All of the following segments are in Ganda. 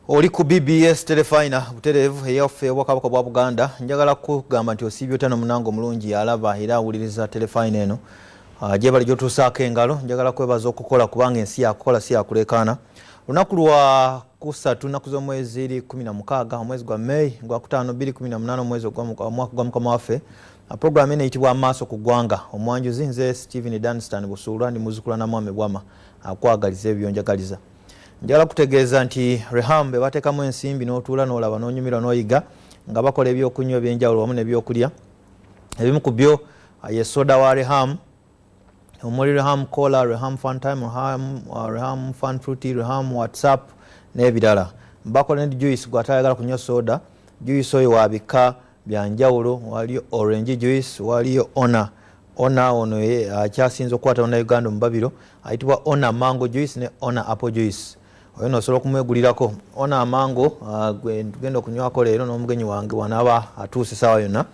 Oli ku BBS Telefina buterevu eyaffe obwakabaka bwa Buganda njagala kugamba nti osibyo tano munango mulungi alaba era awuliriza Telefina eno je bali jotusaako engalo njagala kwebaza okukola kubanga ensi yakola si yakulekana lunaku lwa kusatu naku z'omwezi 16 omwezi gwa May gwa 5 2018 omwezi gwa mukama waffe program ene eyitibwa Amaaso Ku Gwanga omwanjuzi nze Stephen Dunstan Busuulwa ndi muzukula na Mwame Bwama akwagaliza ebyo njagaliza njagala kutegeeza nti Reham be batekamu ensimbi n'otuula n'olaba n'onyumira n'oyiga nga bakola ebyokunywa ebyenjawulo wamu n'ebyokulya ebimu ku byo ye soda wa Reham omuli Reham Cola, Reham Fantime, Reham Fun Fruity, Reham WhatsApp n'ebirala bakola ne juice gwatayagala kunywa soda juice oyo wabika byanjawulo waliyo orange juice waliyo ona ono akyasinza okukwata na Uganda mu babiro ayitibwa ona mango juice ne ona apple juice oyo nosobola okumwegulirako ona mango genda okunywako leero n'omugenyi wange wanaba atuuse sawa yonna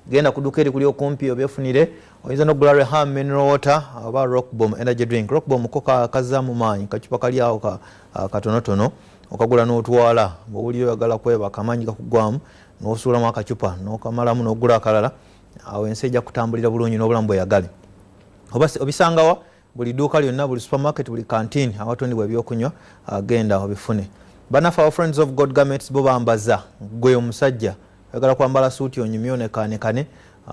genda kuduka eri kuli okumpi obyefunire oyinza n'ogula Reham mineral water oba Rock Bomb energy drink. Rock Bomb ko kazza mu maanyi kacupa kali awo katonotono okagula n'otwala bw'owulira oyagala kwebaka amaanyi gakugwamu n'osuulamu akacupa n'okamalamu n'ogula akalala awo ensi ejja kutambulira bulungi n'obulamu bweyagale obisangawa buli duuka lyonna buli supermarket buli canteen awatundibwa ebyokunywa genda obifune banafa our friends of God Garments bo bambaza gwe omusajja oyagala kwambala suuti onyumye onekaanekane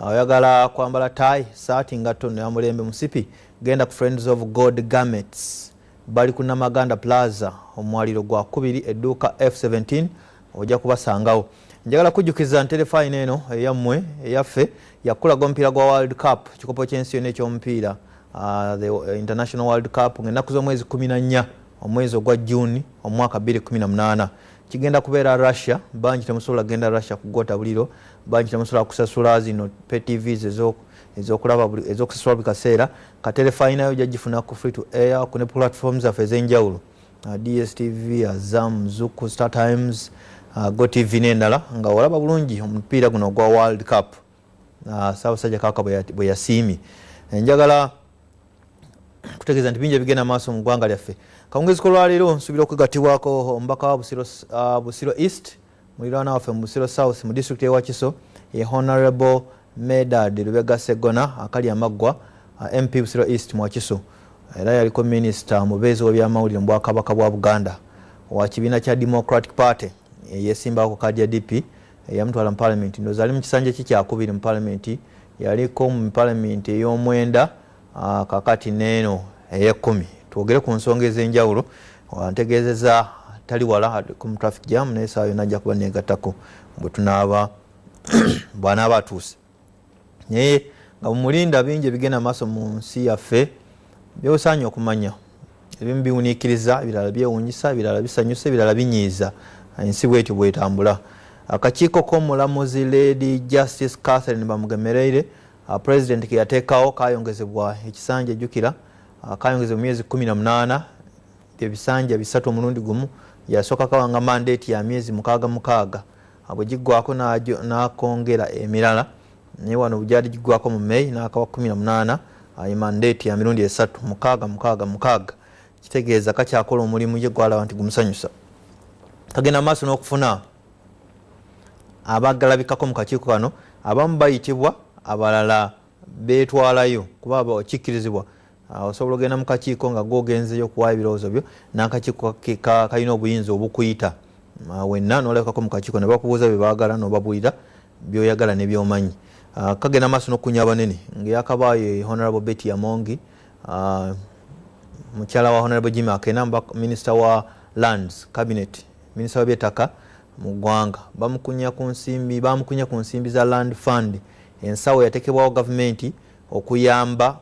oyagala kwambala tie saati ngatto n'amulembe musipi genda ku friends of God Garments bali ku Namaganda Plaza omwaliro gwa 2 edduuka F17 ojja kubasangawo njagala kujjukiza Telefina eno eyammwe eyaffe yakulaga omupiira gwa World Cup kikopo ky'ensi yonna eky'omupiira the International World Cup ng'ennaku z'omwezi 14 omwezi ogwa June omwaka 2018 kigenda kubeera Russia bangi temusobola genda Russia kugota buliro bangi temusobola kusasula zino pay TVs ezokulaba ezokusasula bikaseera ka Telefina yo jagifuna ku free to air ku ne platforms zaffe ez'enjawulo DSTV Azam Zuku Star Times Go TV n'endala nga olaba bulungi omupiira guno gwa World Cup Ssaabasajja Kabaka bwe yasiimye njagala kutegeeza nti bingi bigenda maaso mu ggwanga lyaffe kawungezi kolwaleero nsuubira okwegattibwako omubaka wa Busiro East muliraana waffe mu Busiro South mu district y'Ewakiso ye Honorable Medard Lubega Segona akali amaggwa MP Busiro East mu Wakiso era yaliko minisita mubeezi w'ebyamawulire mu Bwakabaka bwa Buganda wa kibiina kya Democratic Party yeesimbako kadi ya DP yamutwala mu parliament ndoozi ali mu kisanja kikyakubiri mu parliament yaliko mu parliament ey'omwenda kakati neeno ey'ekumi twogere ku nsonga ez'enjawulo ntegeezeza tali wala ku traffic jam naye saa yonna ajja kuba neegattako bw'anaaba atuuse naye nga mumulinda bingi ebigenda maaso mu nsi yaffe byosaanye okumanya ebimu biwuniikiriza ebirala byewuunyisa ebirala bisanyusa ebirala binyiiza ensi bwetyo bwetambula akakiiko k'omulamuzi Lady Justice Catherine Bamugemereire president ke yateekawo kayongezebwa ekisanja ejjukira kayongezebwa myezi 18 ebisanja bisatu omulundi gumu yasooka kawanga mandate ya myezi 6 bwe giggwako n'akongera emirala naye wano bujadi giggwako mu May n'akawa 18 mandate ya mirundi 6 kitegeeza kakyakola omulimu ye gwalaba nti gumusanyusa kagenda maaso n'okufuna abagalabikako mu kakiiko kano abamu bayitibwa abalala beetwalayo kuba bakikkirizibwa osobola ogenda mu kakiiko nga gwogenzeyo okuwaayo ebirowoozo byo n'akakiiko kalina obuyinza obukuyita wenna n'olabikako mu kakiiko ne bakubuuza bye baagala n'obabuulira byoyagala ne byomanyi kagenda maaso n'okunya abanene ng'eyakabaayo Honorable Betty Amongi mukyala wa Honorable Jimmy Akena Minister wa Lands Cabinet Minister wa by'ettaka mu ggwanga bamukunya ku nsimbi za Land Fund ensawo yatekebwawo gavumenti okuyamba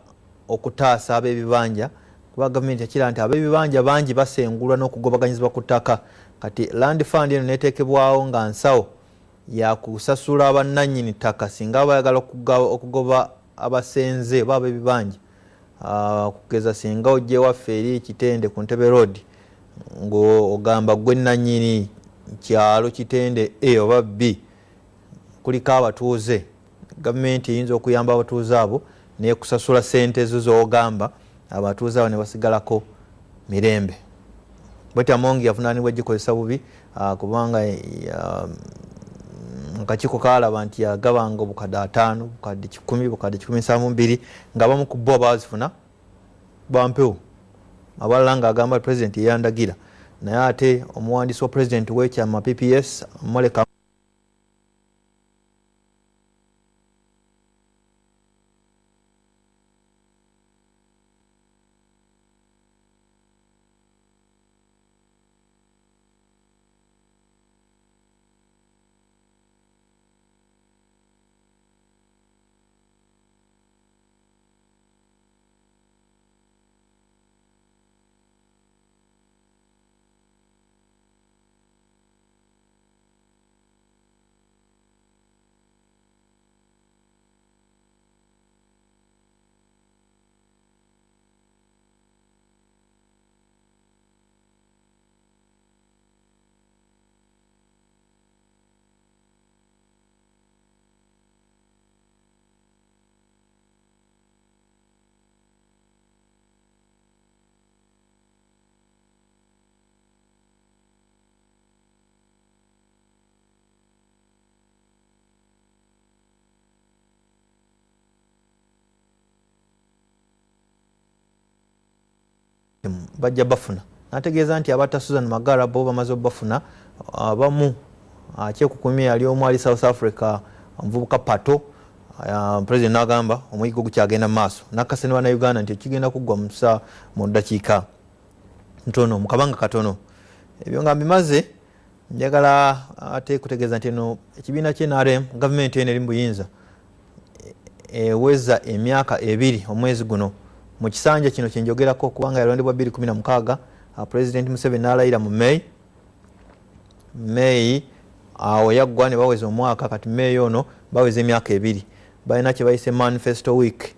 okutaasa ab'ebibanja kuba gavumenti yakira nti ab'ebibanja bangi basengulwa n'okugobaganyizibwa ku ttaka kati Land Fund eno neetekebwawo nga nsawo yakusasula abannannyini ttaka singa bayagala okugoba abasenze oba ab'ebibanja okugeza singa ojje waffe eri Kitende ku Ntebe Road ng'ogamba gwe nannyini kyalo Kitende A oba B kuliko abatuuze gavumenti eyinza okuyamba abatuuze abo nekusasula ssente ezo z'ogamba abatuuze abo ne basigalako mirembe bwetyo Amongi yavunaanibwa gikozesa bubi kubanga akakiiko kalaba nti yagabanga obukadde 5 obukadde 10 obukadde 12 nga bamu ku bo bazifuna bampewo abalala ng'agamba president yeyandagira naye ate omuwandiisi wa president w'ekyama PPS Moleka bajja bafuna nategeeza nti abata Susan Magara bo bamaze bafuna abamu akyekukumye yali omu ali South Africa omuvubuka Pato president n'agamba omuyigo gukyagenda mu maaso nakasene wana Uganda nti kigenda kuggwa mu ddakiika ntono mu kabanga katono ebyo nga bimaze njagala ate kutegeeza nti eno ekibiina ky'NRM gavumenti eno eri mu buyinza eweza emyaka 2 omwezi guno mu kisanja kino kyenjogerako kubanga yalondebwa 2016 president Museveni n'alayira mu May awo yaggwa ne baweza omwaka kati May ono baweza emyaka 2 balina kye bayise manifesto week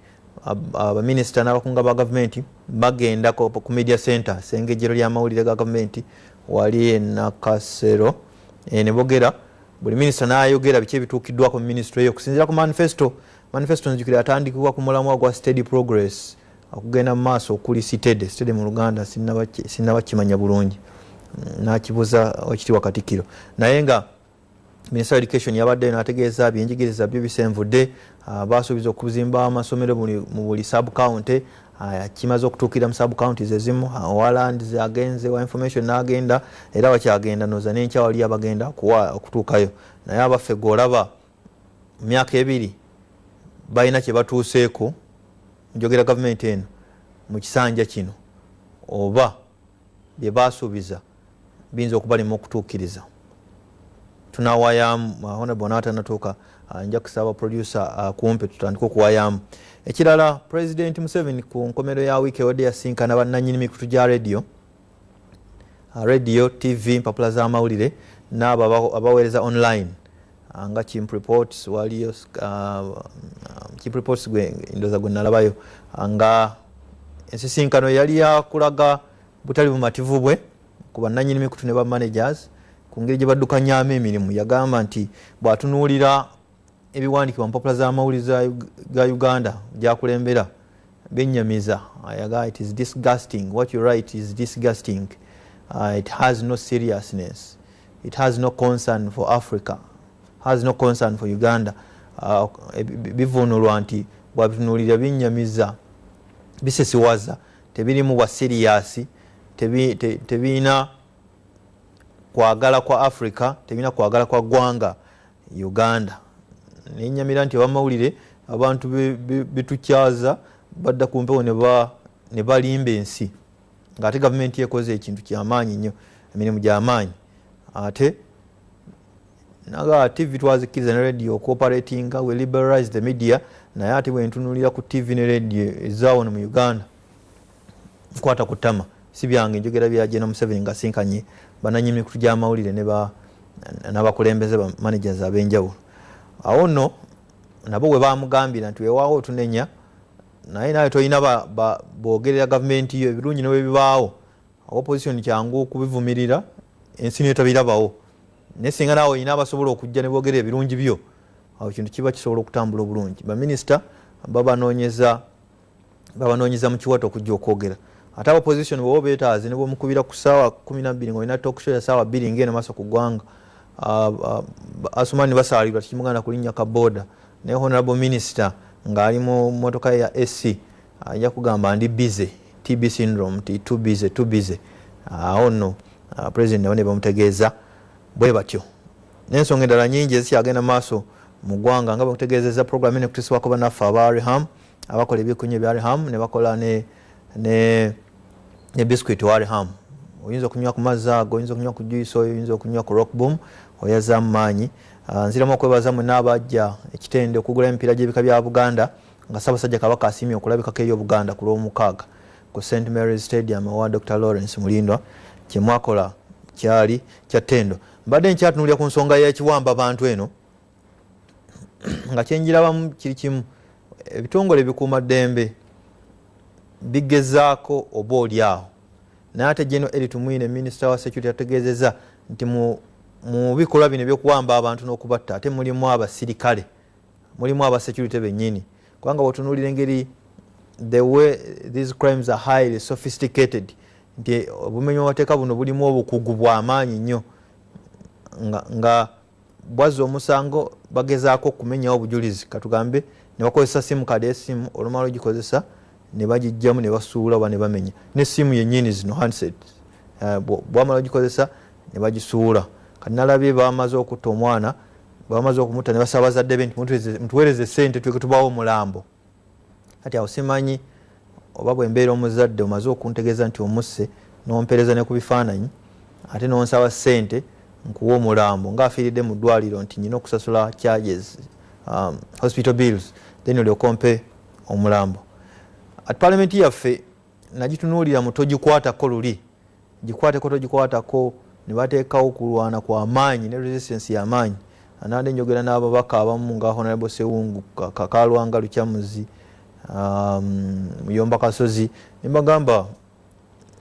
abaminisita n'abakunga ba gavumenti bagenda ku media center sengejero ly'amawulire ga gavumenti wali Nakasero ne bogera buli minisita n'ayogera biki ebituukiddwako mu ministry eyo okusinziira ku manifesto nzijukira atandikibwa ku mulamwa gwa steady progress okugenda mu maaso okuli sitede mu Luganda sinnabakimanya bulungi nakibuza okitiibwa Katikkiro naye nga Minister of Education yabadde n'ategeeza byenjigiriza byo bisenvudde basuubiza okuzimba amasomero mu buli sub county kimaze okutuukira mu sub counties ezimu Waland agenze wa information n'agenda era wakyagenda noza n'enkya wali abagenda okutuukayo naye abaffe gw'olaba mu myaka 2 balina kye batuuseeko njogera gavumenti eno mu kisanja kino oba bye basuubiza biyinza okuba limu okutuukiriza tunawayamu honorable n'atanatuuka nja kusaba producer kumpe tutandika okuwayamu ekirala president Museveni ku nkomero ya wiiki ewedde yasinkana bannannyini mikutu gya radio TV mpapula z'amawulire n'abo abaweereza online nga Chimp Reports waliyo Chimp Reports ndoza gwe nalabayo nga ensisinkano yali yakulaga butali bumativu bwe ku bannannyini mikutu ne ba managers ku ngeri gye baddukanyaamu emirimu yagamba nti bw'atunuulira ebiwandiikibwa mu mpapula z'amawulire ga Uganda gyakulembera bennyamiza ayaga it is disgusting what you write is disgusting it has no seriousness it has no concern for Africa has no concern for Uganda bivunulwa nti bw'abitunuulira binnyamiza bisesiwaza tebirimu bwa serious tebina kwagala kwa Africa tebina kwagala kwa gwanga Uganda nenyamira nti abamawulire abantu bitukyaza badda kumpewo ne balimba ensi ng'ate gavumenti ekoze ekintu kyamaanyi nnyo emirimu gy'amaanyi ate naga TV twazikiriza ne radio cooperating we liberalize the media naye ate bwentunulira ku TV ne radio ezaawo mu Uganda nkwata ku ttama si byange njogera byagenda Museveni nga sinkanye bannannyini mikutu gy'amawulire n'abakulembeze ba managers ab'enjawulo awo nno nabo bwe bamugambira nti weewaawo otunenya naye naye tolina boogerera gavumenti yo ebirungi nebwe bibaawo opposition kyangu okubivumirira ensi netabirabawo naye singa naawe olina abasobola okujja ne boogera ebirungi byo awo kintu kiba kisobola okutambula obulungi baminisita babanoonyeza mu kiwato okujja okwogera ate opposition bo beetaazi ne bomukubira ku ssaawa 12 ng'olina talk show ya ssaawa 2 ng'eno Amaaso Ku Gwanga Asumani basaalirwa tikimuganda kulinnya ka boda ne honorable minister ng'ali mu motoka ya SC ajja kugamba ndi busy TB syndrome too busy awo nno president nawe ne bamutegeeza bwe batyo n'ensonga endala nyingi ezikyagenda maaso mu ggwanga nga bamutegeezezza program ene kutisibwako bannaffe aba Reham abakola ebyokunywa ebya Reham ne bakola ne biscuit wa Reham oyinza okunywa ku mazzi ago oyinza okunywa ku juice oyinza okunywa ku rock boom oyazaamu maanyi nziramu okwebaza mwenna abajja ekitende okugula emipiira gy'ebika bya Buganda nga Ssaabasajja Kabaka asiimye okulabikako eri Obuganda ku Lwomukaaga ku St Mary's Stadium owa Dr. Lawrence Mulindwa kye mwakola kyali kya ttendo. Mbadde nkyatunuulira ku nsonga y'ekiwamba abantu eno nga kyenjirabamu kiri kimu ebitongole bikuumaddembe bigezaako oba oli awo naye ate General Eric Tumwine Minister wa Security ategeezezza nti mu bikolwa bino ebyokuwamba abantu n'okubatta ate mulimu abasirikale mulimu abasecurity bennyini kubanga bw'otunuulira engeri the way these crimes are highly sophisticated nti obumenyi bw'amateeka buno bulimu obukugu bw'amaanyi nnyo nga bwazza omusango bagezaako okumenyawo obujulizi katugambe ne bakozesa simu kadi esimu olumala ogikozesa ne bagijjamu ne basuula oba ne bamenya n'essimu yennyini zino handset bwamala ogikozesa ne bagisuula kati nalabye bamaze okutta omwana bamaze okumutta ne basaba bazadde be nti mutuweereze ssente tuleke tubaawo omulambo kati awo simanyi oba bwembeera omuzadde omaze okuntegeeza nti omusse n'ompeereza ne ku bifaananyi ate n'onsaba ssente nkuwa omulambo ng'afiiridde mu ddwaliro nti nyina okusasula charges hospital bills then olyoka ompe omulambo at parliament yaffe nagitunuulira mu togikwatako luli gikwateko togikwatako ne bateekawo kulwana kwa maanyi ne resistance y'amaanyi anadde njogera n'ababaka abamu nga Honorable Sewungu Kakalwanga Lukyamuzi Muyomba Kasozi ne bagamba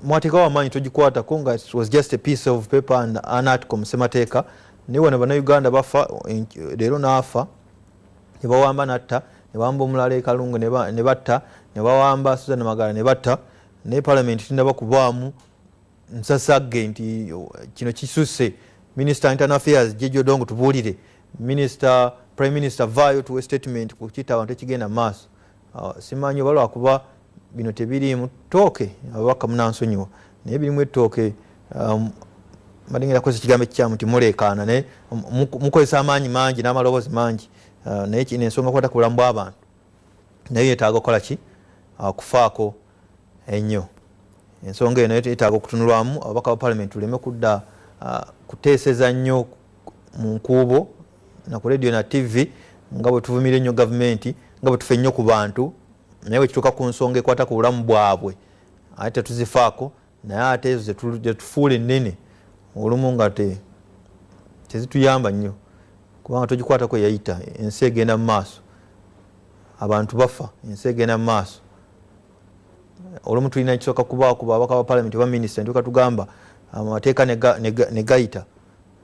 mwateekawo amaanyi togikwatako nga it was just a piece of paper and an article mu ssemateeka naye wano bannayuganda bafa leero n'afa ne bawamba natta ne bawamba omulala e Kalungu ne batta ne bawamba Susan Magala ne batta naye parliament tindaba kubaamu nsasagge nti kino kisusse Minister Internal Affairs Jejo Dongo tubuulire Minister Prime Minister vaayo tuwe statement ku kita abantu ekigenda maaso simanyi oba lwakuba bino tebiriimu ttooke ababaka munansonyiwa naye birimu ettooke madingera koze kigambo ekikyamu nti muleekaana naye mukozesa amaanyi mangi n'amaloboozi mangi naye kino ensonga kwata ku bulamu bw'abantu naye yeetaaga okukola ki kufaako ennyo ensonga eno yeetaaga okutunulwamu ababaka ba parliament tuleme kudda kuteeseza nnyo mu nkuubo na ku radio na TV nga bwe tuvumira ennyo gavumenti nga bwe tufe nnyo ku bantu naye bwe kituuka ku nsonga ekwata ku bulamu bwabwe ate tetuzifaako naye ate ezo zetufuula ennene olumu nga tezituyamba nnyo kubanga togikwatako yayita ensi egenda mu maaso abantu bafa ensi egenda mu maaso olumu tulina kisooka kubaawo ku babaka ba parliament ba minisita ntuuka tugamba amateeka ne gayita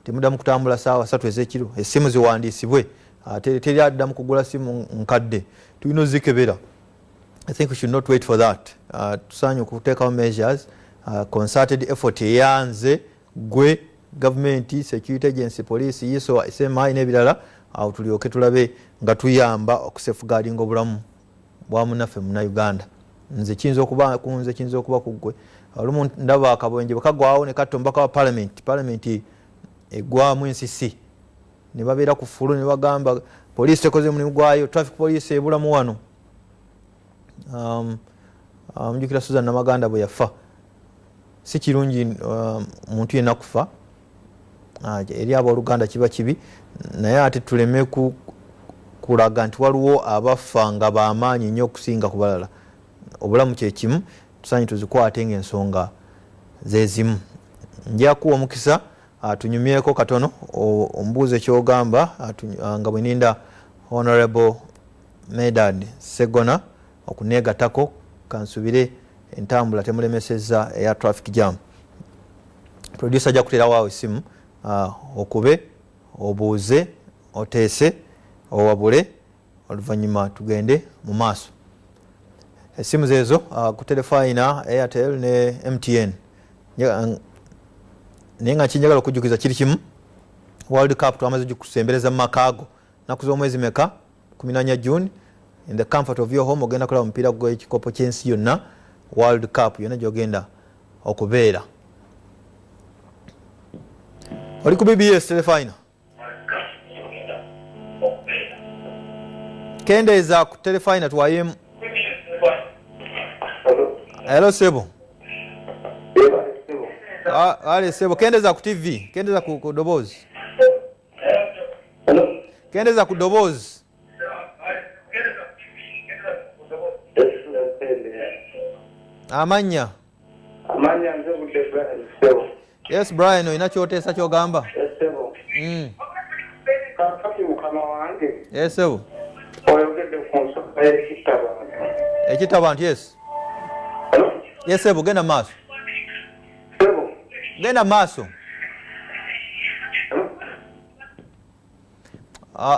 temuddamu kutambula ssaawa 3 ez'ekiro essimu ziwandiisibwe teri addamu kugula simu nkadde tulina ozikebera. I think we should not wait for that. Tusaanye okuteekawo measures concerted effort eyanze gwe government security agency police yiso SMI n'ebirala awo tulyoke tulabe nga tuyamba okusafeguarding obulamu bwa munnaffe Munnayuganda. Nze kiyinza okuba kunze kiyinza okuba ku ggwe olumu ndaba akabonje bakagwawo ne kattombaka wa parliament egwamu ensisi ne babeera ku fulu ne bagamba police tekoze mulimu gwayo traffic police ebulamu wano mujukira Susan Namaganda bwe yafa si kirungi muntu yenna kufa eri abooluganda kiba kibi naye ate tuleme kulaga nti waliwo abafa nga bamaanyi nnyo okusinga ku balala obulamu kyekimu tusaanye tuzikwate ng'ensonga zezimu. Njakuwa omukisa tunyumyeko katono omubuuzo kyogamba nga bwe ninda Honorable Medad Segona okuneegatako kansubire entambula temulemesezza eya traffic jam. Producer ajja kuteerawo awo essimu okube obuuze oteese owabule oluvannyuma tugende mu maaso. Esimu zezo ku telefina Airtel ne MTN. Nenga kinjagala okujukiza kiri kimu. World Cup twamaze kusembereza makago. Nakuzo omwezi meka 14 June in the comfort of your home ogenda kola mpira gwe ekikopo ky'ensi yonna World Cup yonna gyogenda okubeera. Oli ku BBS telefina. Kendeza ku telefina twayemu. Hello Sebo. Ale Sebo kendeza ku TV, kendeza ku dobozi. Hello. Kendeza ku dobozi. Amanya nze budde Brian Sebo. Yes Brian, oyina kyotesa kyogamba? Yes Sebo. Kakati mukama wange. Yes Sebo. Oyogedde ku nsonga y'ekitabantu. Ekitabantu yes. Hello. Yes Sebo, genda maaso. Sebo. Genda maaso.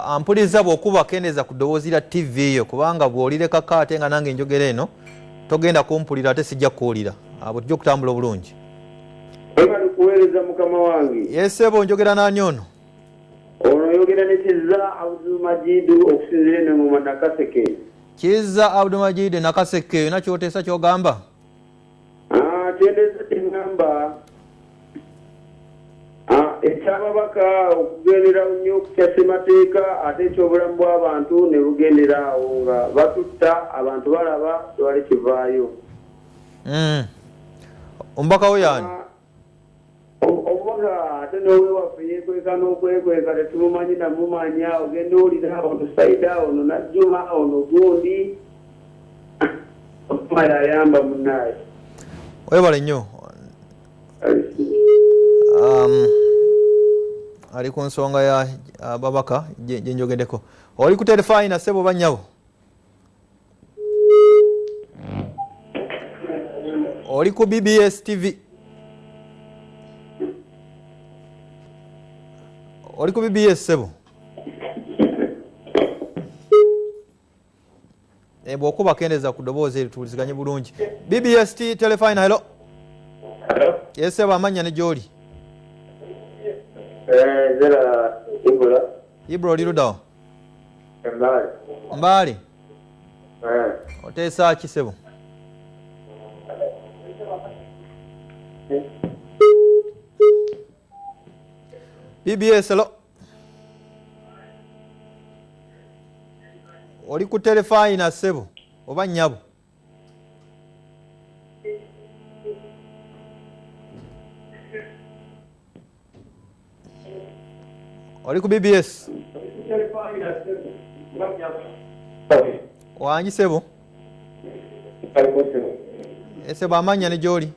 Ampuliza bw'okuba kendeza ku ddoboozi lya TV yo kubanga bw'olireka kaate nga nange njogera eno togenda kumpulira ate sijja kuwulira abo tujja okutambula obulungi. Oyagala kuweereza mukama wange. Yes Sebo, njogera n'ani ono? Ono oyogera ne Kizza Abdulmajid okusinziira eno mu Nakaseke. Kizza Abdulmajid Nakaseke, oyina kyoteesa kyogamba? Kyendeeza kyengamba ekyababaka okugendera nnyo ku kya ssemateeka ate ekyobulamu bw'abantu ne bugendera awo nga batutta abantu balaba tewali kivaayo. Omubaka we y'ani? Omubaka ate n'owewaffe yeekweka n'okwekweka tetumumanyi namumanya ogenda owulira ono Saida ono Najjuma ono gundi omuma yayamba munnaye. Webale nnyo. Ali ku nsonga ya babaka gye njogeddeko. Oli ku telefina Sebo bannyabo? Oli ku BBS TV? Oli ku BBS Sebo? Bw'okuba kendeza ku ddoboozi tuwuliziganye bulungi. BBS telefina, hello? Hello? Yes Sebo, amanya ne gy'oli? Zera Ibula. Ibro oli ludawa? Mbali. Mbali? Oteesa ki Sebo? BBS, hello? Oli ku telefina Sebo oba nnyabo? Oli ku BBS? Wangi Sebo? Sebo, amanya ne gy'oli?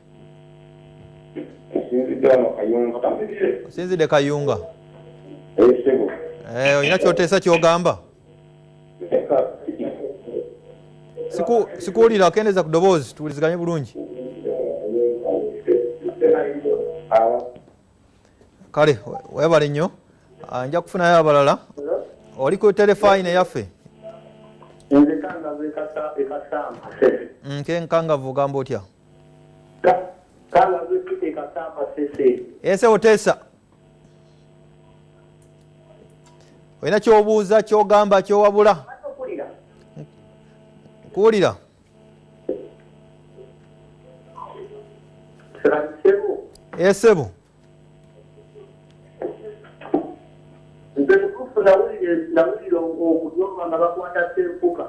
Osinzidde Kayunga. Oyina kyoteesa kyogamba? Sikuwulira, kendeza ku ddoboozi tuwuliziganye bulungi. Kale webale nnyo. Nja kufunayo abalala. Oli ku telefine yaffe? Nze kangavu ekasamba. Nkangavu gamba otya? Kangavu ekasamba sese. Ese oteesa? Oyina ky'obuuza, ky'ogamba, ky'owabula? Kuwulira? Sebo? Nze nkufu nawulira okuyomba nga bakwata senfuka.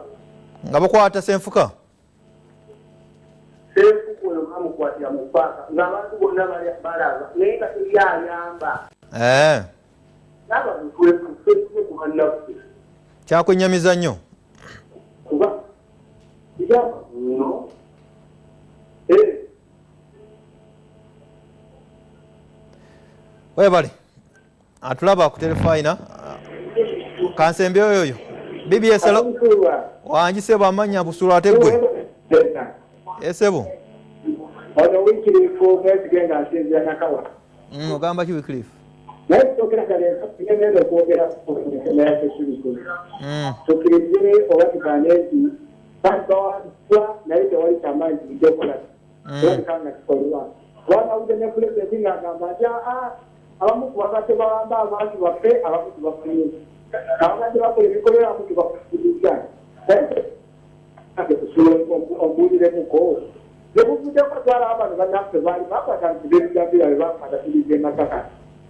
Nga bakwata senfuka? Senfuka oyo bamukwatira mu paaka ng'abantu bonna balaba naye nga teri ayamba. Naba mutwefuffe ku bannaffe. Kyakwennyamiza nnyo? Kuba yamba nno. Webale. Atulaba ku telefina. Kansembe oyo. BBS, hello? Wangi Sebo, amanya busula ate gwe? Sebo? Ono Wycliffe mwesigenga nsinzira Nakawa. Ogamba ki Wycliffe? Naye tusookera kale ngenda okwogera ku tukirize oba tugaane nti bawanisibwa naye tewali kyamaanyi kibiddekola olabikanga kikolwa kubanga wudde ne pulezidenti ng'agamba nti abamu ku bakadde bawamba abantu baffe abamu tubafunye abakadde bakola ebikolera abamu tubafuliza naye omubuuliremuko nebuvuddeko twala abantu bannaffe baali bakwatanikiza ebigambira bye bakwatanikiza emasaka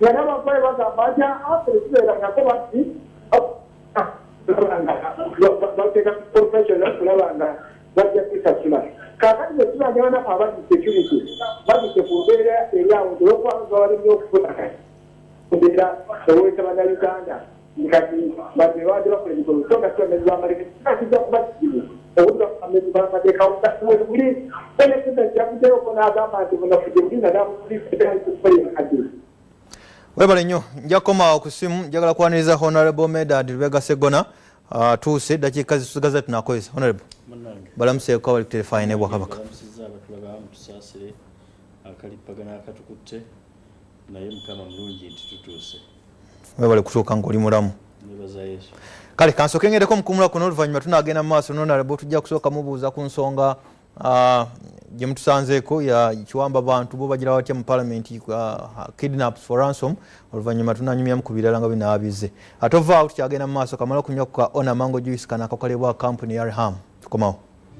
nga n'abampaye bagamba nti afere tubeerangako bati bateeka professional kulaba nga bajja kwisasula kakati bwe tubanja banafe abadi security bagise ku mbeera eri awo nti olwokubanga walimi okufuna mbeera owesa bannayuganda kati badde babadde bakola emikolo so nga kibamezi bamaleke kijja kuba kizibu obudde bamezi bamateekawo buli president yavuddeyoko n'agamba nti bunafudde buli nga namukuliikadi webale nnyo nja kukomawo ku simu njagala kwaniriza honorable Medard Lubega Sseggona tuuse dakiika zitusigaza tunakozesa honorable balamuseeko abali kuterefayina ne Bwakabaka mutusaasire akalipagana akatukutte naye mukama mulungi nti tutuuse webale kutuuka ng'oli mulamu nebaza Yesu kale kansooke ngendeko mukumula kuno oluvannyuma tunaagenda mu maaso honorable tujja kusooka mubuuza ku nsonga gye mutusanzeeko ya kiwamba bantu bo bagira batya mu palamenti kidnaps for ransom oluvannyuma tunanyumyamu ku birala nga binaabize ate ovaawo tukyagenda mu maaso kamala okunywa ku ka ona mango juice kana akakolebwa kampuni ya Reham tukomawo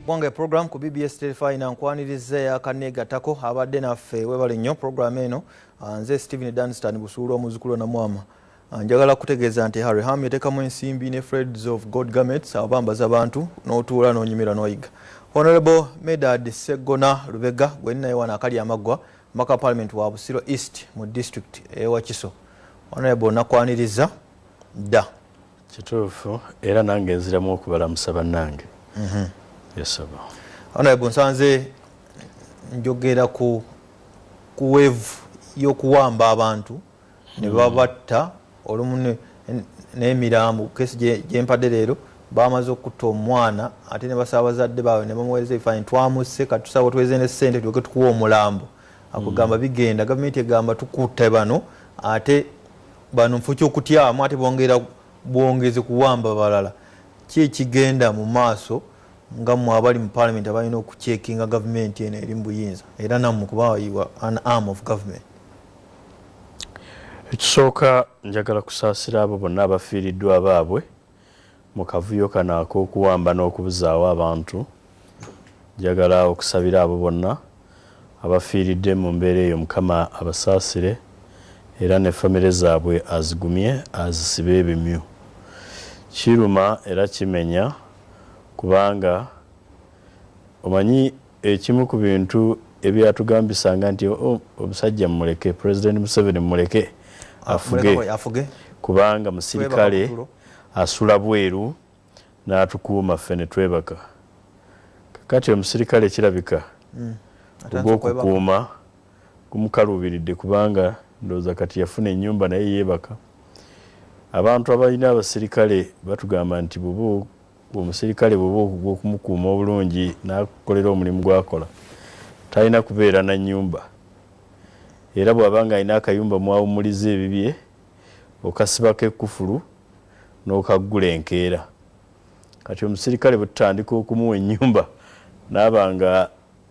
Gwanga program ku BBS Telefina nkwaniriza yakaneegattako abadde naffe webale nnyo program eno nze Stephen Dunstan Busuulu omuzukulu na mwama njagala kutegeeza nti Reham yateekamu ensimbi ne Freds of God Garments abambaza abantu n'otuula n'onyumira n'oyiga Honorable Medard Sseggona Lubega gwe naye wana akali amaggwa maka parliament wa Busiro East mu district ewa Kiso Honorable nakwaniriza dda kituufu era nange nziramu okubalamusa bannange yesaba Honorable nsanze njogera ku wave y'okuwamba abantu ne babatta olumu n'emirambo kesi gyempadde leero bamaze okutta omwana ate ne basaba bazadde baabwe ne bamuweereza ebifaananyi twamusse katusaba tuweze ne ssente tulyoke tukuwa omulambo akugamba bigenda gavumenti egamba tukutta bano ate bano nfu kyokutyamu ate bwongeze kuwamba balala ki ekigenda mu maaso nga mmwe abali mu palamenti abalina okucekinga gavumenti eno eri mu buyinza era nammwe kuba an arm of government ekisooka njagala kusaasira abo bonna abafiiriddwa baabwe mu kavuyo kano ak'okuwamba n'okubuzaawo abantu njagala okusabira abo bonna abafiiridde mu mbeera eyo mukama abasaasire era ne famire zaabwe azigumye azisibe ebimyu kiruma era kimenya kubanga omanyi ekimu ku bintu ebyatugambisanga nti omusajja mumuleke President Museveni mumuleke afuge kubanga musirikale asula bweru n'atukuuma ffe ne twebaka kakati omusirikale kirabika ogw'okukuuma gumukaluubiridde kubanga ndowooza kati yafuna ennyumba naye yeebaka abantu abalina abasirikale batugamba nti omusirikale bw'oba ogw'okumukuuma obulungi n'akolera omulimu gwakola talina kubeera na nnyumba era bw'abanga alina akayumba mwawumuliza ebibye okasibako ekkufulu n'okaggula enkeera kati omusirikale bwe tutandika okumuwa ennyumba n'aba nga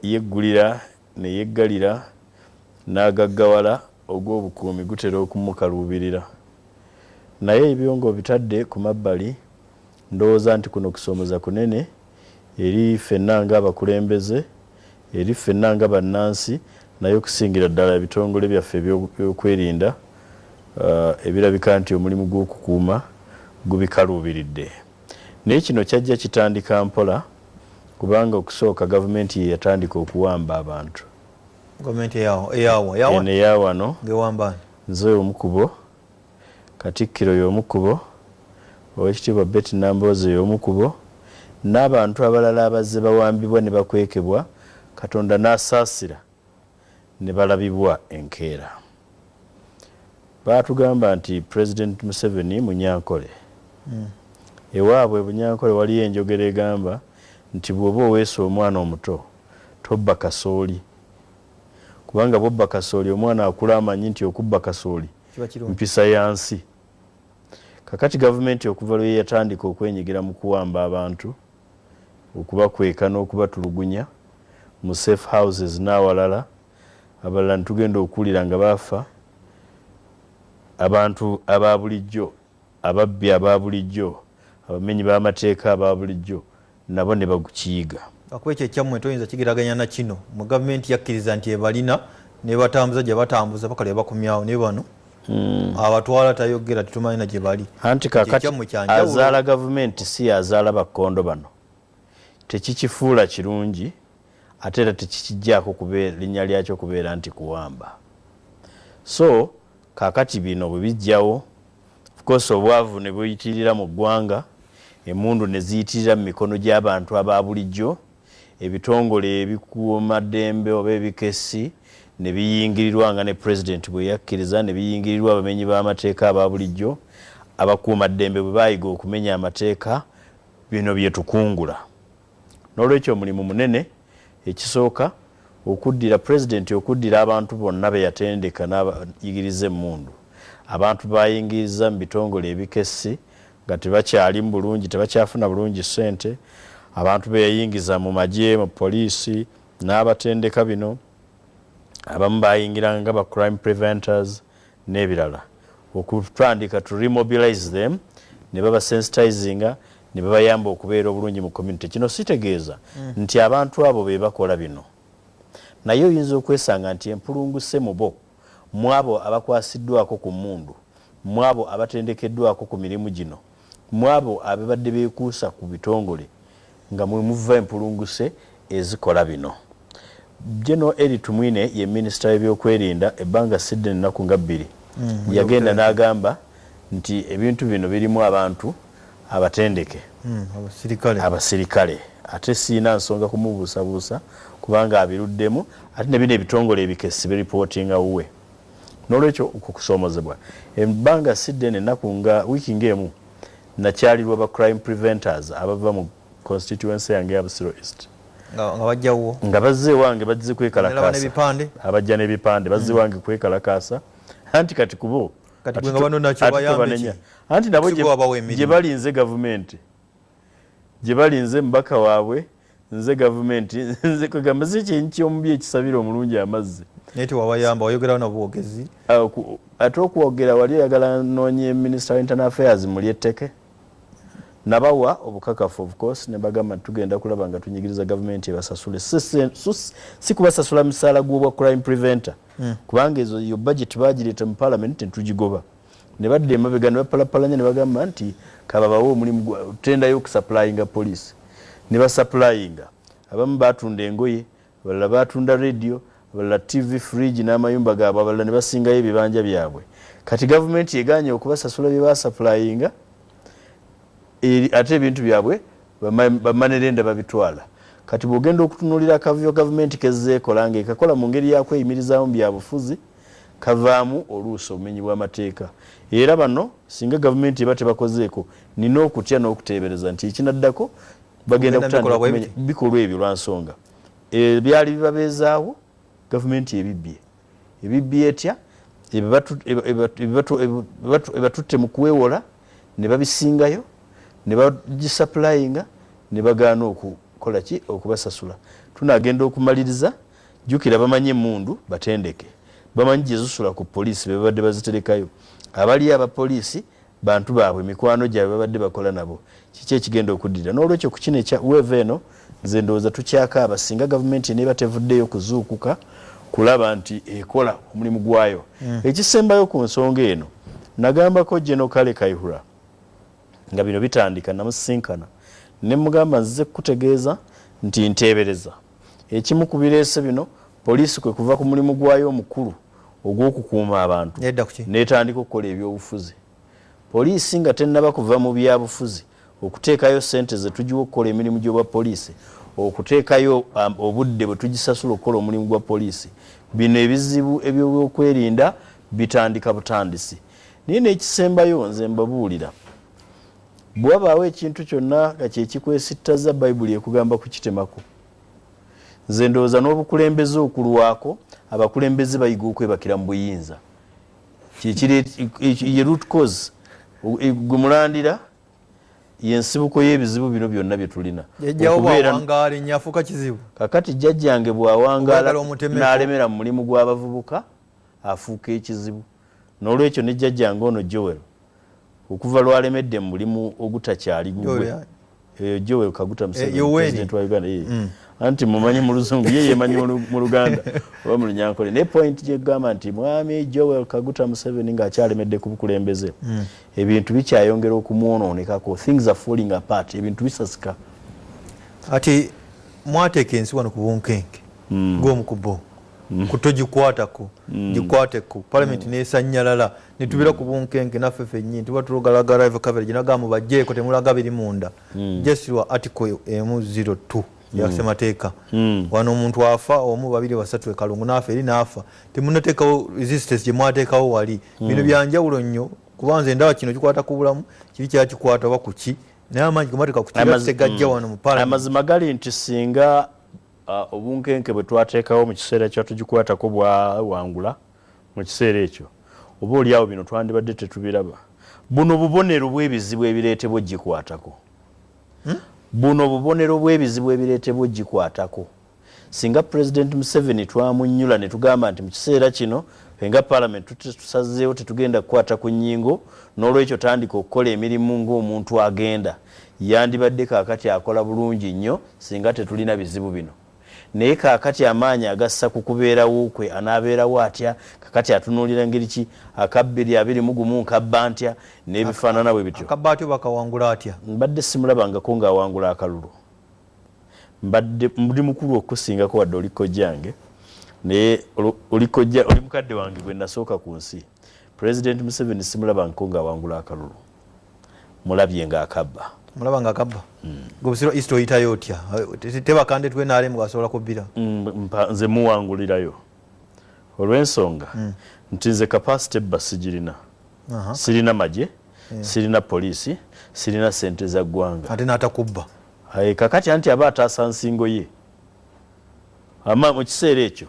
yeggulira ne yeggalira n'agaggawala ogw'obukuumi gutera okumukaluubirira naye ebyongo bitadde ku mabbali ndowooza nti kuno kusoomoza kunene eri ffenna ng'abakulembeze eri ffenna nga bannansi naye okusingira ddala ebitongole byaffe ebyokwerinda ebirabika nti omulimu gw'okukuuma gubikaluubiridde naye kino kyajja kitandika mpola kubanga okusooka gavumenti ye yatandika okuwamba abantu gavumenti eyawano nze omukubo Katikkiro y'omukubo Oweekitiibwa Betty Nambooze y'omukubo n'abantu abalala abazze bawambibwa ne bakwekebwa Katonda n'asaasira ne balabibwa enkeera baatugamba nti President Museveni Munyankole ewaabwe Bunyankole waliyo enjogera egamba nti bw'oba oweesa omwana omuto tobba kasooli kubanga bw'obba kasooli omwana akula amanyi nti okubba kasooli mpisa yansi kakati gavumenti okuva lwe yatandika okwenyigira mu kuwamba abantu okubakweka n'okubatulugunya mu safe houses n'awalala abalala ntugenda okuwulira nga baafa abantu ababulijjo ababbi ababulijjo abamenyi b'amateeka ababulijjo nabo ne bagukiyiga akuba ekyo ekyammwe toyinza kigiraganya na kino mu gavumenti yakkiriza nti ebalina ne batambuza gye batambuza paka lwe bakomyawo ne bano abatwala tayogera tetumanyi na gye bali anti kakati azaala gavumenti si azaala bakkondo bano tekikifuula kirungi ate era tekikijjaako kubeera linnya lyakyo kubeera nti kuwamba so kakati bino bwe bijjawo of course obwavu ne buyitirira mu ggwanga emmundu ne ziyitirira mu mikono gy'abantu ababulijjo ebitongole ebikuumaddembe oba ebikesi ne biyingirirwa nga ne president bwe yakkiriza ne biyingirirwa abamenyi b'amateeka ababulijjo abakuumaddembe bwe bayiga okumenya amateeka bino bye tukungula n'olwekyo omulimu munene ekisooka okuddira president okuddira abantu bonna be yatendeka n'abayigiriza emmundu abantu bayingiriza mu bitongole ebikesi nga tebakyali mu bulungi tebakyafuna bulungi ssente abantu be yayingiza mu magye mu poliisi n'abatendeka bino abamu bayingiranga nga ba crime preventers n'ebirala okutandika to remobilize them ne babasensitizinga ne babayamba okubeera obulungi mu community kino sitegeeza nti abantu abo be bakola bino naye oyinza okwesanga nti empulunguse mu bo mu abo abakwasiddwako ku mmundu mu abo abatendekeddwako ku mirimu gino mu abo ababadde beekuusa ku bitongole nga mwe muva empulunguse ezikola bino General Eri Tumwine ye minisita w'ebyokwerinda ebbanga sidde ennaku nga 2 yagenda n'agamba nti ebintu bino birimu abantu abatendeke abasirikale ate siina nsonga kumubuusabuusa kubanga abiruddemu ate ne bino ebitongole ebikesi biripootinga wuwe n'olwekyo okusoomozebwa ebbanga sidde ennaku nga wiiki ng'emu nakyalirwa ba crime preventers abava mu constituency yange ya Busiro East nga bazze wange bazze kwekalakaasa abajja n'ebipande bazze wange kwekalakaasa anti kati kubo anti nabo gye balinze gavumenti gye balinze mbaka waabwe nze gavumenti nze kwegamba si kintu ky'omubi ekisabira omulungi amazzi naye tewabayamba wayogerawo nabwogezi ate okwogera wali oyagala noonye minister of internal affairs muli etteke nabawa obukakafu of course ne bagamba tugenda kulaba nga tunyigiriza gavumenti ebasasule si kubasasula misaala gw'obwa crime preventer kubanga ezo yo budget bagireeta mu parliament netugigoba ne badde emabega ne bapalapalanya ne bagamba nti kababawo omulimu tendayo okusupplyinga police ne basupplyinga abamu batunda engoye abalala batunda radio abalala TV fridge n'amayumba gaabwe abalala ne basingayo ebibanja byabwe kati gavumenti eganye okubasasula bye basupplyinga ate ebintu byabwe bamanerenda babitwala kati bwogenda okutunuulira akavuyo gavumenti kezeekola ng'ekakola mu ngeri yakweyimirizaamu byabufuzi kavaamu oluusi obumenyi bw'amateeka era bano singa gavumenti eba tebakozeeko nina okutya n'okuteebereza nti ekinaddako bagenda kutandika kumenya bikolwa ebyo lwa nsonga byali bibabeezaawo gavumenti ebibbye etya ebatutte mu kuweewola ne babisingayo ne bagisupplyinga ne bagaana okukola ki okubasasula tunagenda okumaliriza jjukira bamanyi emmundu batendeke bamanyi gye zisula ku poliisi be babadde baziterekayo abali abapoliisi bantu baabwe mikwano gyabwe babadde bakola nabo kiki ekigenda okuddira n'olwekyo ku kino ekya weeva eno nze ndowooza tukyakaaba singa gavumenti neeba tevuddeyo kuzuukuka kulaba nti ekola omulimu gwayo ekisembayo ku nsonga eno nagambako General Kale Kayihura nga bino bitandika namusinkana ne mugamba nze kutegeeza nti nteebereza ekimu ku bireese bino poliisi kwe kuva ku mulimu gwayo omukulu ogw'okukuuma abantu n'etandika okukola ebyobufuzi poliisi nga tennaba kuva mu byabufuzi okuteekayo ssente ze tugiwa okukola emirimu gy'obwa poliisi okuteekayo obudde bwe tugisasula okukola omulimu gwa poliisi bino ebizibu ebyokwerinda bitandika butandisi naye n'ekisembayo nze mbabuulira bwabaawo ekintu kyonna nga kyekikwesittaza bayibuli ekugamba kukitemako nze ndowooza n'obukulembeze okulwako abakulembeze bayiga okwebakira mu buyinza ye root cause gwe mulandira yensibuko y'ebizibu bino byonna bye tulina okubeera nyafuka kizibu kakati jjajjange bw'awangaala n'alemera mu mulimu gw'abavubuka afuuka ekizibu n'olwekyo ne jjajjange ono Joel okuva lwalemedde mu mulimu ogutakyali gugwe Joel Kaguta Museveni president wa Uganda anti mumanyi mu luzungu ye yemanyi mu Luganda oba mu Lunyankole ne point gye gamba nti mwami Joel Kaguta Museveni ng'akyalemedde ku bukulembeze ebintu bikyayongera okumwonoonekako things are falling apart ebintu bisasika ati mwateeka ensi wano ku bunkenke gw'omukubo kutogikwatako gikwateko parliament nesanyalala netubira ku bunkenke naffe ffennyini tuba tulogalaga live coverage nagamu bajjeeko temulaga biri munda jesirwa article M02 ya semateeka wano omuntu afa omu babiri basatu ekalungu nafe eri nafa temunateekawo resistance gye mwateekawo wali bino byanjawulo nnyo kubanza endaba kino kikwata ku bulamu kiri kyakikwata oba kuki naye amanyi gemateeka kukibasegajja wano mu parliament amazima gali nti singa obunkenke bwe twateekawo mu kiseera kyatugikwatako bwawangula mu kiseera ekyo oba oliawo bino twandibadde tetubiraba buno bubonero bw'ebizibu ebireetebwa gikwatako buno bubonero bw'ebizibu ebireetebwa gikwatako singa President Museveni twamunnyula ne tugamba nti mu kiseera kino nga parliament tusazeewo tetugenda kukwata ku nnyingo n'olwekyo tandika okukola emirimu ng'omuntu agenda yandibadde kaakati akola bulungi nnyo singa tetulina bizibu bino naye kaakati amaanyi agassa ku kubeerawo kwe anaabeerawo atya kakati atunuulira ngeri ki akabbiri abiri mugumu nkabba ntya n'ebifaanana bwe bityo akabba atyo bakawangula atya mbadde simulabangako ng'awangula akalulu mbadde ndi mukulu okusingako wadde oliko jange naye oli mukadde wange gwe nasooka ku nsi President Museveni simulabangako ng'awangula akalulu mulabye ng'akabba mulaba ng'akabba gobusirwa east oyitayo otya tebakande twenaale mugasobola kubbira nze muwangulirayo olw'ensonga nti nze capacity ebba sigirina sirina magye sirina poliisi sirina sente za ggwanga ate n'atakubba kakati anti aba ataasa nsingo ye ama mu kiseera ekyo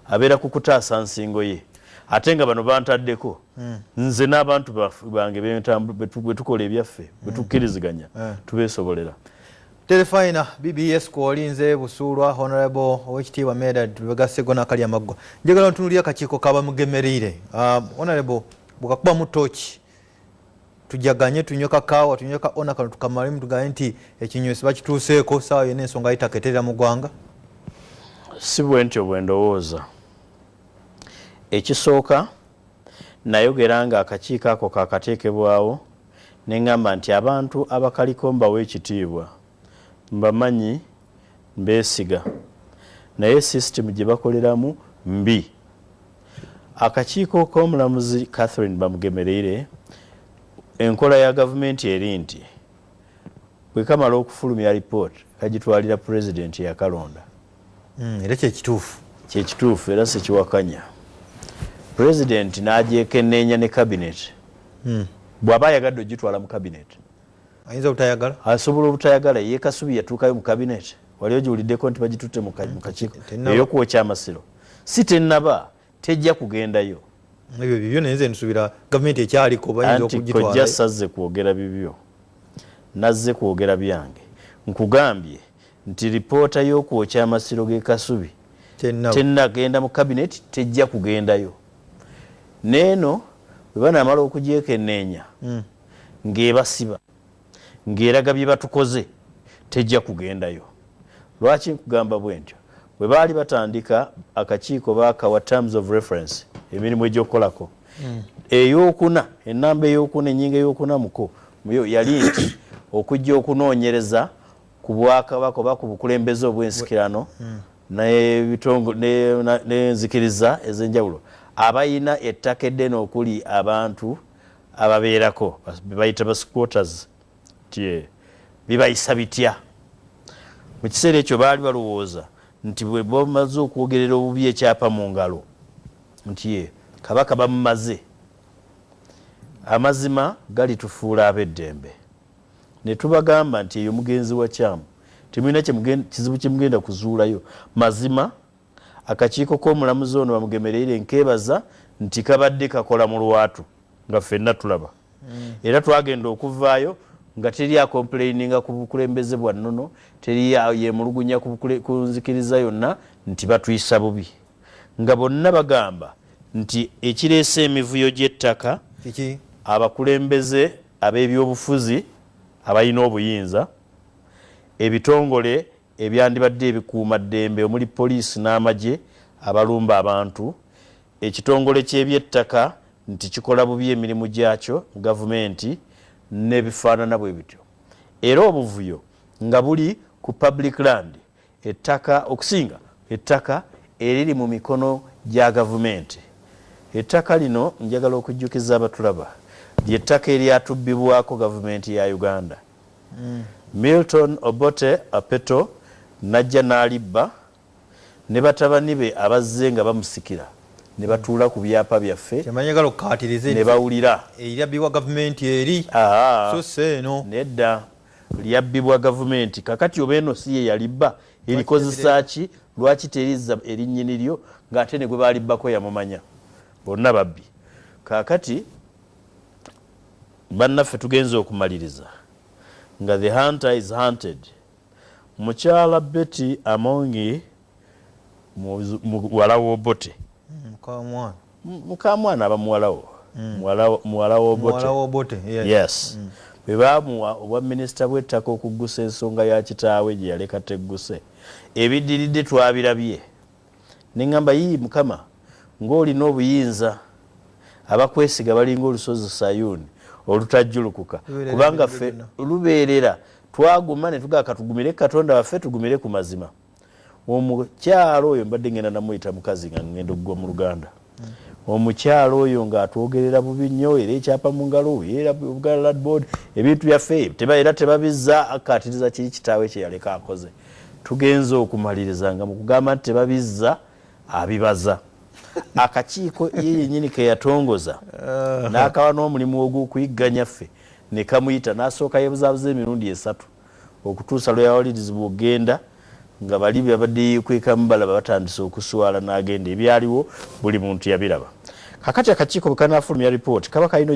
abeera ku kutaasa nsingo ye ate nga bano bantaddeko nze n'abantu bange bwe tukola ebyaffe bwe tukkiriziganya tubeesobolera Telefina BBS kuolinze busulwa honorable owekitiibwa Medard Lwegasego Kalya Maggwa njagala ntunuulira akakiiko kabamugemerire honorable bwekakuba mu tochi tujaganye tunywe kakaawa tunywe ka ona kano tukamalimu tugaye nti ekinywesi bakituuseeko saawa yonna ensonga yitaketerera mu ggwanga si bwe ntyo bwe ndowooza ekisooka nayogera nga akakiiko ako kakateekebwawo ne ŋŋamba nti abantu abakaliko mbawa ekitiibwa mbamanyi mbeesiga naye sisitemu gye bakoleramu mbi akakiiko k'omulamuzi Catherine Bamugemereire enkola ya gavumenti eri nti bwe kamala okufulumya lipooti kagitwalira pulezidenti yakalonda era kyekituufu era sikiwakanya pulezidenti n'agyekenneenya ne kabineti bw'aba ayagadde ogitwala mu kabineti ayinza obutayagala asobola obutayagala ye Kasubi yatuukayo mu kabineti wali ogiwuliddeko nti bagitutte mu kakiiko ey'okwokya amasiro si tennaba tejja kugendayo ebyo bibyo naye nze nsuubira gavumenti ekyaliko bayinza okugitwala anti kojja sazze kwogera bibyo nazze kwogera byange nkugambye nti lipoota y'okwokya amasiro g'e Kasubi tennagenda mu kabineti tejja kugendayo neeno bwe banaamala okugyekenneenya ng'ebasiba ng'eraga bye batukoze tejja kugendayo lwaki nkugamba bwe ntyo bwe baali batandika akakiiko baakawa terms of reference emirimu egy'okukolako ey'okuna ennamba ey'okuna ennyinga ey'okuna muko yali nti okujja okunoonyereza ku bwakabaka oba ku bukulembeze obw'ensikirano n'enzikiriza ez'enjawulo abayina ettaka eddene okuli abantu ababeerako bebayita ba squatters bibayisa bitya mu kiseera ekyo baali balowooza nti bwe bamaze okwogerera obubi ekyapa mu ngalo nti kabaka bamumaze amazima galitufuula ab'eddembe ne tubagamba nti eyo mugenzi wa kyamu temulina kizibu kyemugenda kuzuulayo mazima akakiiko k'omulamuzi ono Bamugemereire nkeebaza nti kabadde kakola mu lwatu nga ffenna tulaba era twagenda okuvaayo nga teri akomplaininga ku bukulembeze bwa nnono, teri yemulugunya ku nzikiriza yonna nti batuyisa bubi, nga bonna bagamba nti ekireese emivuyo gy'ettaka abakulembeze ab'ebyobufuzi abalina obuyinza, ebitongole ebyandibadde ebikuuma ddembe omuli poliisi n'amagye abalumba abantu, ekitongole ky'ebyettaka nti kikola bubi emirimu gyakyo gavumenti n'ebifaanana bwe bityo. Era obuvuyo nga buli ku public land, ettaka okusinga ettaka eriri mu mikono gya gavumenti. Ettaka lino njagala okujjukiza abatulaba ly'ettaka eryatubbibwako gavumenti ya Uganda. Milton Obote Apeto najja n'alibba ne batabani be abazze nga bamusikira ne batuula ku byapa byaffe ne bawulira eryabbibwa gavumenti eri so seeno nedda lyabbibwa gavumenti. Kakati oba eno si ye yalibba erikozesa ki, lwaki terizza erinnyini lyo ng'ate ne gwe baalibbako yamumanya? Bonna babbi. Kakati bannaffe tugenze okumaliriza nga the hunter is hunted. Mukyala Betty Amongi muwala w'Obote, mukamwana aba muwala w'Obote, yes, bwe baamuwa obwa minisita bw'ettaka okuggusa ensonga ya kitaawe gye yaleka tegguse, ebiddiridde twabirabye. Ne ŋŋamba yii Mukama, ng'olina obuyinza, abakwesiga balinga olusozi Sayuuni olutajjulukuka, kubanga ffe lubeerera twaguma ne tugaa katugumire Katonda waffe, tugumire ku mazima. Omukyalo oyo mbadde ngenda namuyita mukazi nga ngenda okuggwa mu Luganda. Omukyalo oyo ng'atwogerera bubi nnyo, era ekyapa mu ngalo, era Buganda Land Board, ebintu byaffe era tebabizza, akkaatiriza kiri kitaawe kye yaleka akoze. Tugenze okumaliriza nga mu kugamba nti tebabizza, abibaza. Akakiiko ye yennyini ke yatongoza n'akawa n'omulimu ogw'okuyigganya ffe ne kamuyita, n'asooka yebuzaabuza emirundi 3 okutuusa lwe yawuliriza bw'ogenda nga bali babadde yeekwekamu balaba batandise okuswala, n'agenda ebyaliwo buli muntu yabiraba. Kakati akakiiko bwe kanaafulumya ripooti kaba kalina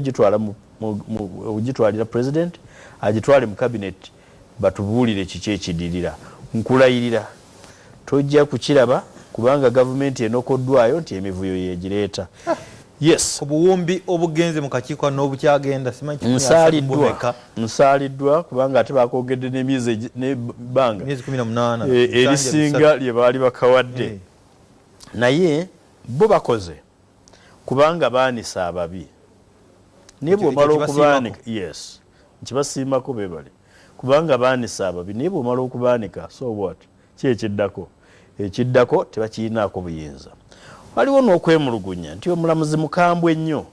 ogitwalira president, agitwale mu cabinet batubuulire kiki ekiddirira. Nkulayirira tojja kukiraba kubanga gavumenti enokoddwayo nti emivuyo yegireeta. Yes, obuwumbi obugenze mu kakiiko n'obukyagenda nsaaliddwa kubanga ate bakoogedde n'emyezi n'ebbanga myezi 18 erisinga lye baali bakawadde, naye bo bakoze kubanga baanisa ababi. Naye bw'omala okubaanika, yes, nkibasiimako beebale kubanga baanisa ababi, naye bw'omala okubaanika, so what, ki ekiddako? Ekiddako tebakiinaako buyinza. Waliwo n'okwemulugunya nti omulamuzi mukambwe nnyo.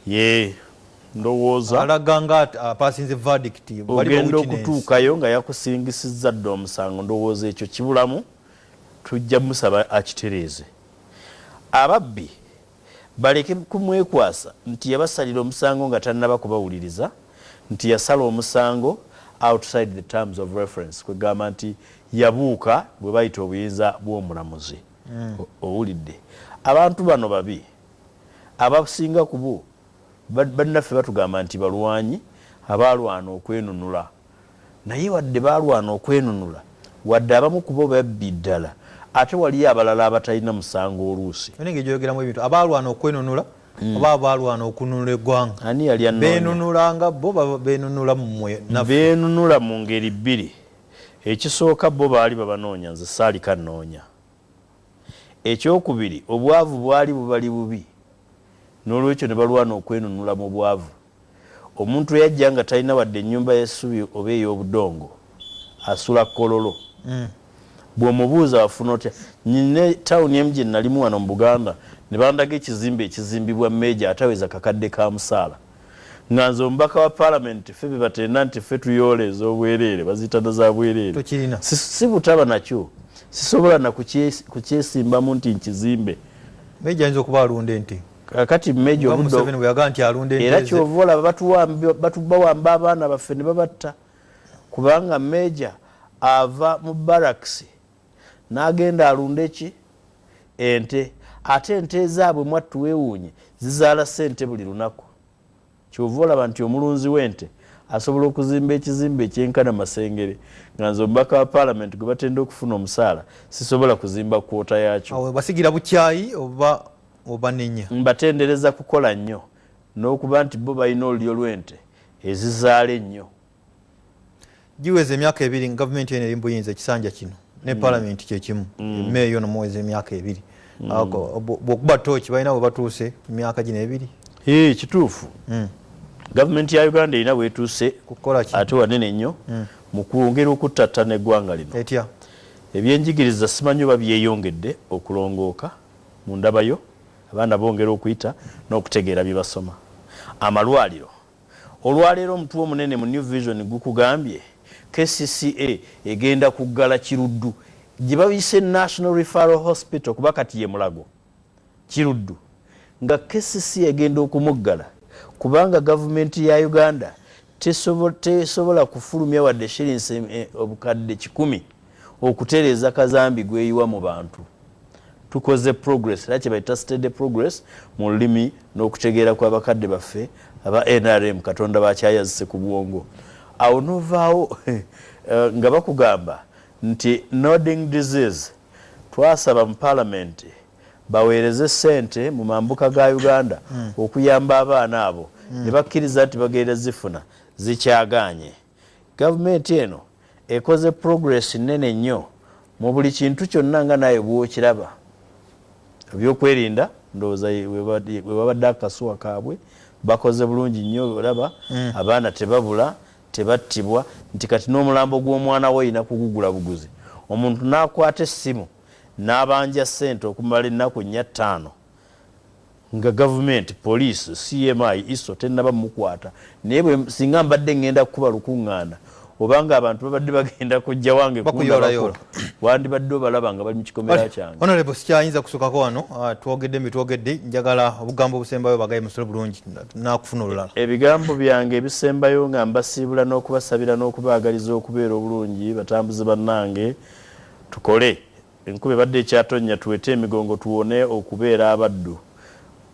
Ye ndowooza alaga nga apasinze verdict ogenda okutuukayo nga yakusingisizza dda omusango, ndowooza ekyo kibulamu, tujja musaba akitereeze. Ababbi baleke kumwekwasa nti yabasalira omusango nga tannaba kubawuliriza, nti yasala omusango outside the terms of reference, kwegamba nti yabuuka bwe bayita obuyinza bw'omulamuzi. Owulidde abantu bano babi abasinga ku bo bannaffe batugamba nti balwanyi abaalwana okwenunula, naye wadde baalwana okwenunula, wadde abamu ku bo babbi ddala, ate waliyo abalala abatalina musango oluusi. Nenge gyogeramu ebintu abaalwana okwenunula oba abaalwana okununula eggwanga. Ani yali annoonya? Beenunulanga bo beenunula mmwe naffe. Beenunula mu ngeri bbiri. Ekisooka bo baali babanoonya, nze saalika nnoonya. Ekyokubiri, obwavu bwali bubali bubi, n'olwekyo ne balwana okwenunula mu bwavu. Omuntu yajja nga talina wadde ennyumba y'essubi oba ey'obudongo, asula kololo. Bw'omubuuza wafuna otya? Nyine tawuni emu gye nalimu wano mu Buganda ne bandaga ekizimbe ekizimbibwa Meeja ataweza kakadde ka musaala. Nga nze omubaka wa Parliament ffe be batenda nti ffe tuyoola ez'obwereere, baziyita za bwereere. Si butaba nakyo. Sisobola na kukyesimbamu nti nkizimbe. Meeja ayinza okuba alunda ente. Kakati Meeja obuddo era kyova olaba batubawamba abaana baffe ne babatta. Kubanga Meeja ava mu barracks n'agenda alunda eki? Ente. Ate ente ezaabwe mwattu weewuunye zizaala ssente buli lunaku. Kyova olaba nti omulunzi w'ente asobola okuzimba ekizimbe ekyenkana Masengere nga nze omubaka wa Parliament gwe batenda okufuna omusaala sisobola kuzimba kwota yakyo. Awo basigira bukyayi oba nenya. Mbatendereza kukola nnyo n'okuba nti bo balina olulyo lw'ente ezizaala ennyo. Giweze emyaka 2 gavumenti eno eri mu buyinza ekisanja kino ne Parliament kyekimu meeyo nomuweze emyaka 2 bwokuba tooki balina bwe batuuse emyaka gino 2. Kituufu. Gavumenti ya Uganda erina weetuuse ate wanene nnyo mu kwongera okuttattana eggwanga lino. Etya ebyenjigiriza simanyi oba byeyongedde okulongooka mu ndabayo abaana bongera okuyita n'okutegeera bye basoma. Amalwaliro olwaleero omutwe omunene mu New Vision gukugambye KCCA egenda kuggala Kiruddu gye bayise National Referral Hospital kuba kati ye Mulago Kiruddu nga KCCA egenda okumuggala kubanga gavumenti ya Uganda tesobola kufulumya wadde shillings obukadde 10 okutereeza kazambi gweyiwa mu bantu. Tukoze progress era kye bayita steady progress mu lulimi n'okutegeera kw'abakadde baffe aba NRM Katonda bakyayazise ku bwongo. Awo novaawo nga bakugamba nti nodding disease twasaba mu Parliament baweereze ssente mu mambuka ga Uganda okuyamba abaana abo ne bakkiriza nti bagenda zifuna zikyaganye. Gavumenti eno ekoze progress nene nnyo mu buli kintu kyonna nga naye bw'okiraba. Ebyokwerinda ndowooza we babadde akasuwa kaabwe bakoze bulungi nnyo olaba abaana tebabula tebattibwa nti kati n'omulambo gw'omwana we oyina kugugula buguzi. Omuntu n'akwata essimu n'abanja ssente okumala ennaku 4-5 nga gavumenti poliisi CMI ISO tennaba mukwata naye bwe singa mbadde ngenda kukuba lukuŋŋaana obanga abantu babadde bagenda kujja wange bakuyoolayoola wandibadde obalaba nga bali mu kikomera kyange. Honorable sikyayinza kusukako wano twogedde njagala obugambo obusembayo bagaye musolo bulungi nakufuna olulala. Ebigambo byange ebisembayo nga mbasiibula n'okubasabira n'okubaagaliza okubeera obulungi batambuze bannange tukole enkube badde ekyatonnya tuwete emigongo tuwone okubeera abaddu.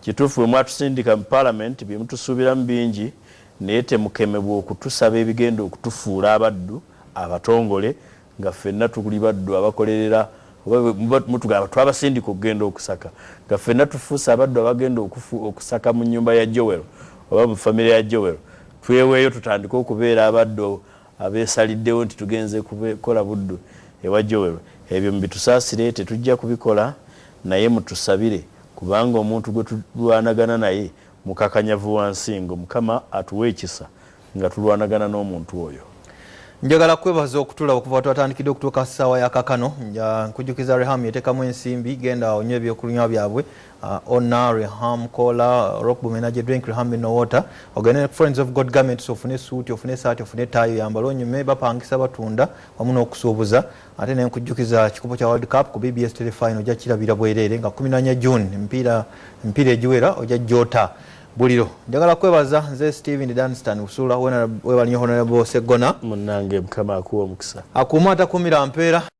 Kituufu bwe mwatusindika mu Parliament bye mutusuubiramu bingi naye temukemebwa okutusaba ebigenda okutufuula abaddu abatongole nga ffenna tuli baddu abakolerera mutugamba twabasindika okugenda okusaka nga ffenna tufuuse abaddu abagenda okusaka mu nnyumba ya Joel oba mu famire ya Joel tweweeyo tutandike okubeera abaddu abeesaliddewo nti tugenze kukola buddu ewa Joel. Ebyo mbitusaasire tetujja kubikola naye mutusabire kubanga omuntu gwe tulwanagana naye mukakanyavu wansingo Mukama atuwe ekisa nga tulwanagana n'omuntu oyo. Njagala kwebaza okutulaba okuva twatandikidde okutuuka ssaawa ya kakano nkujjukiza Reham yeteekamu ensimbi genda onywe ebyokulunywa byabwe Ona Reham Cola Rockboom Energy Drink Reham no Water ogende Friends of God Garments ofune suuti ofune saati ofune taayo yambala onyume bapangisa batunda wamu n'okusuubuza ate ne nkujjukiza kikopo kya World Cup ku BBS Telefinal ojja kirabira bwereere nga 14 June empiira egiwera ojja jota buliro. Njagala kwebaza nze Steven Dunstan usula wena webalinyo Honorable Segona munnange Mukama akuwa omukisa akuuma atakumira mpeera.